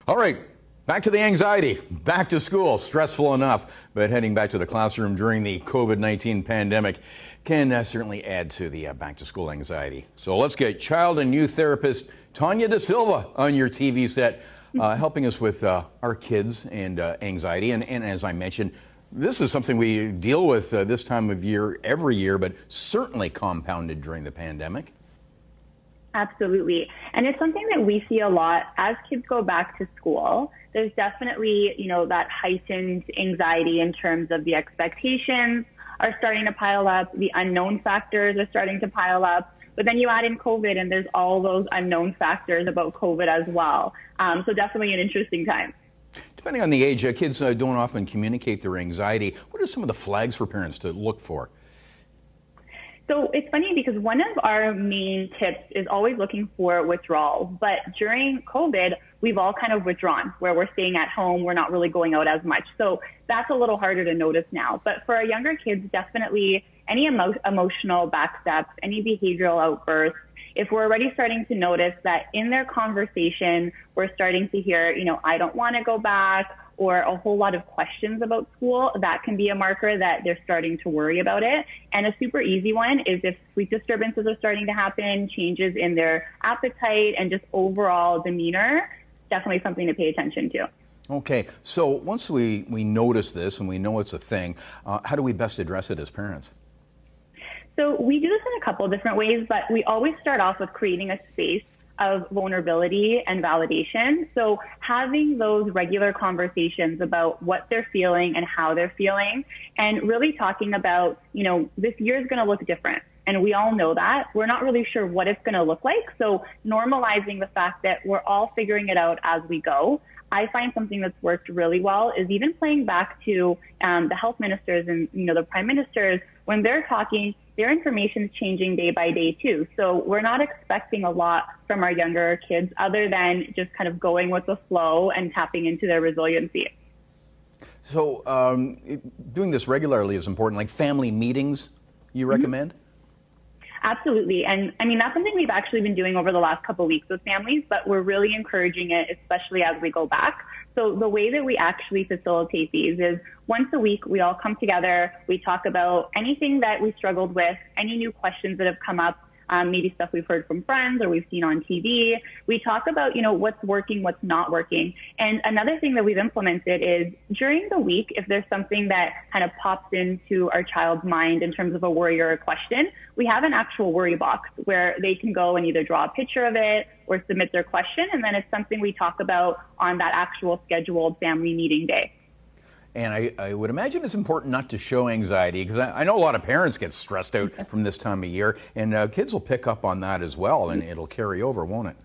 All right, back to the anxiety, back to school, stressful enough, but heading back to the classroom during the COVID-19 pandemic can certainly add to the back to school anxiety. So let's get child and youth therapist Tania DaSilva on your TV set, helping us with our kids and anxiety. And as I mentioned, this is something we deal with this time of year every year, but certainly compounded during the pandemic. Absolutely. And it's something that we see a lot as kids go back to school. There's definitely, that heightened anxiety in terms of the expectations are starting to pile up. The unknown factors are starting to pile up. But then you add in COVID and there's all those unknown factors about COVID as well. So definitely an interesting time. Depending on the age, kids don't often communicate their anxiety. What are some of the flags for parents to look for? So it's funny because one of our main tips is always looking for withdrawal. But during COVID, we've all kind of withdrawn where we're staying at home. We're not really going out as much. So that's a little harder to notice now. But for our younger kids, definitely any emotional backsteps, any behavioral outbursts, if we're already starting to notice that in their conversation, we're starting to hear, I don't want to go back, or a whole lot of questions about school, that can be a marker that they're starting to worry about it. And a super easy one is if sleep disturbances are starting to happen, changes in their appetite and just overall demeanor, definitely something to pay attention to. Okay, so once we notice this and we know it's a thing, how do we best address it as parents? So we do this in a couple of different ways, but we always start off with creating a space of vulnerability and validation. So having those regular conversations about what they're feeling and how they're feeling, and really talking about, this year is going to look different. And we all know that. We're not really sure what it's going to look like. So normalizing the fact that we're all figuring it out as we go. I find something that's worked really well is even playing back to the health ministers and, the prime ministers, when they're talking, their information is changing day by day too. So we're not expecting a lot from our younger kids other than just kind of going with the flow and tapping into their resiliency. So doing this regularly is important, like family meetings you recommend? Absolutely. And that's something we've actually been doing over the last couple of weeks with families, but we're really encouraging it, especially as we go back. So the way that we actually facilitate these is once a week, we all come together. We talk about anything that we struggled with, any new questions that have come up, maybe stuff we've heard from friends or we've seen on TV. We talk about, what's working, what's not working. And another thing that we've implemented is during the week, if there's something that kind of pops into our child's mind in terms of a worry or a question, we have an actual worry box where they can go and either draw a picture of it or submit their question. And then it's something we talk about on that actual scheduled family meeting day. And I would imagine it's important not to show anxiety, because I know a lot of parents get stressed out from this time of year, and kids will pick up on that as well, and it'll carry over, won't it?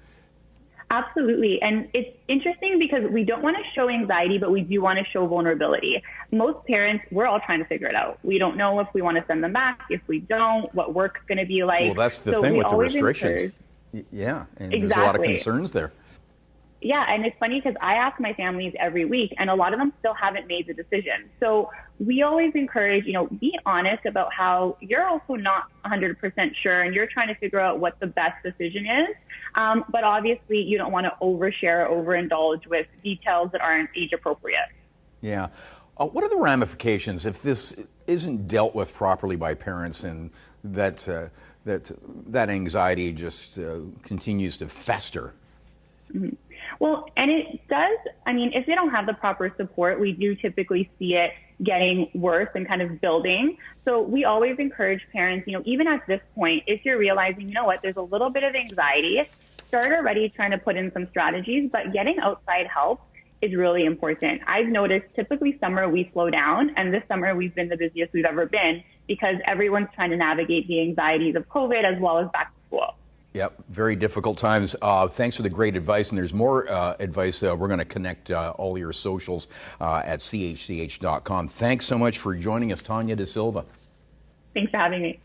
Absolutely. And it's interesting because we don't want to show anxiety, but we do want to show vulnerability. Most parents, we're all trying to figure it out. We don't know if we want to send them back, if we don't, what work's going to be like. Well, that's the thing with the restrictions. Yeah, and exactly. There's a lot of concerns there. Yeah, and it's funny because I ask my families every week, and a lot of them still haven't made the decision. So we always encourage, be honest about how you're also not 100% sure, and you're trying to figure out what the best decision is. But obviously, you don't want to overshare or overindulge with details that aren't age appropriate. Yeah. What are the ramifications if this isn't dealt with properly by parents, and that anxiety just continues to fester? Mm-hmm. Well, and it does, if they don't have the proper support, we do typically see it getting worse and kind of building. So we always encourage parents, even at this point, if you're realizing, there's a little bit of anxiety, start already trying to put in some strategies, but getting outside help is really important. I've noticed typically summer we slow down, and this summer we've been the busiest we've ever been because everyone's trying to navigate the anxieties of COVID as well as back to school. Yep, very difficult times. Thanks for the great advice, and there's more advice. We're going to connect all your socials at chch.com. Thanks so much for joining us, Tania DaSilva. Thanks for having me.